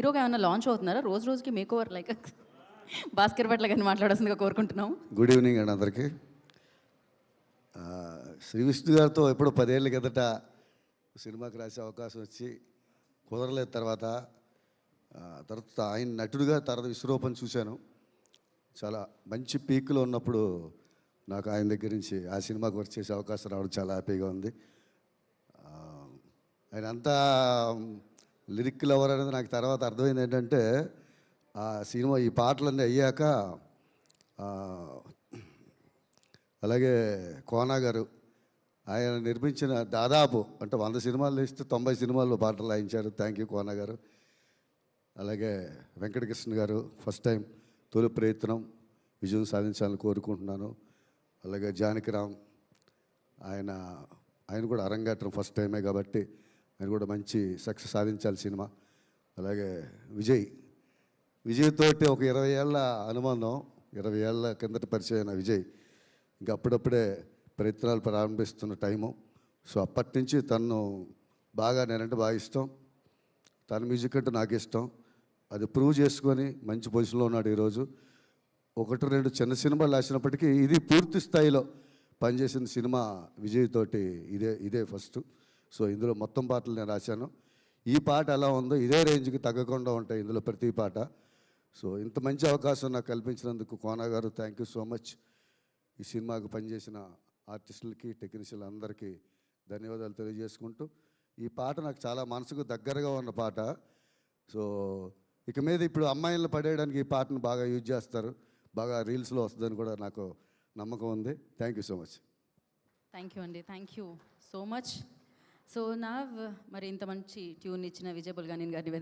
హీరోగా ఏమన్నా లాంచ్ అవుతున్నారా? రోజు రోజుకి make over like Bhaskar Bhatla గారిని మాట్లాడాల్సిందిగా కోరుకుంటున్నాము. గుడ్ ఈవినింగ్ అండి అందరికీ. శ్రీ విష్ణు గారితో ఎప్పుడో 10 ఏళ్ళ కిందట సినిమాకి రాసే అవకాశం వచ్చి కుదరలేదు. తర్వాత ఆయన నటుడిగా తర్వాత విశ్వరూపం చూశాను. చాలా మంచి పీక్లో ఉన్నప్పుడు నాకు ఆయన దగ్గర నుంచి ఆ సినిమాకి వర్క్ చేసే అవకాశం రావడం చాలా హ్యాపీగా ఉంది. ఆయన అంతా లిరిక్ లవర్ అనేది నాకు తర్వాత అర్థమైంది. ఏంటంటే ఆ సినిమా ఈ పాటలన్నీ అయ్యాక అలాగే కోనా గారు ఆయన నిర్మించిన దాదాపు అంటే 100 సినిమాలు ఇస్తే 90 సినిమాల్లో పాటలు రాయించారు. థ్యాంక్ యూ కోనా గారు. అలాగే వెంకటకృష్ణ గారు ఫస్ట్ టైం తొలి ప్రయత్నం విజయం సాధించాలని కోరుకుంటున్నాను. అలాగే జానకిరామ్ ఆయన కూడా అరంగేట్రం ఫస్ట్ టైమే కాబట్టి ఆయన కూడా మంచి సక్సెస్ సాధించాలి సినిమా. అలాగే విజయ్ తోటి ఒక 20 ఏళ్ళ అనుబంధం, 20 ఏళ్ళ కిందట పరిచయం అయిన విజయ్ ఇంకా అప్పుడప్పుడే ప్రయత్నాలు ప్రారంభిస్తున్న టైము. సో అప్పటి నుంచి తను నేనంటే బాగా ఇష్టం, తన మ్యూజిక్ అంటే నాకు ఇష్టం. అది ప్రూవ్ చేసుకొని మంచి పొజిషన్లో ఉన్నాడు ఈరోజు. 1-2 చిన్న సినిమాలు రాసినప్పటికీ ఇది పూర్తి స్థాయిలో పనిచేసిన సినిమా విజయ్ తోటి ఇదే ఫస్ట్. సో ఇందులో మొత్తం పాటలు నేను రాశాను. ఈ పాట ఎలా ఉందో ఇదే రేంజ్కి తగ్గకుండా ఉంటాయి ఇందులో ప్రతి పాట. సో ఇంత మంచి అవకాశం నాకు కల్పించినందుకు కోనా గారు థ్యాంక్ యూ సో మచ్. ఈ సినిమాకు పనిచేసిన ఆర్టిస్టులకి టెక్నీషియన్లు అందరికీ ధన్యవాదాలు తెలియజేసుకుంటూ, ఈ పాట నాకు చాలా మనసుకు దగ్గరగా ఉన్న పాట. సో ఇక మీద ఇప్పుడు అమ్మాయిలను పడేయడానికి ఈ పాటను బాగా యూజ్ చేస్తారు, బాగా రీల్స్లో వస్తుందని కూడా నాకు నమ్మకం ఉంది. Thank you so much. Thank you అండి, thank you so much. So మరి ఇంత మంచి ట్యూన్ ఇచ్చిన విజయ్ బుల్గానిన్ గారిని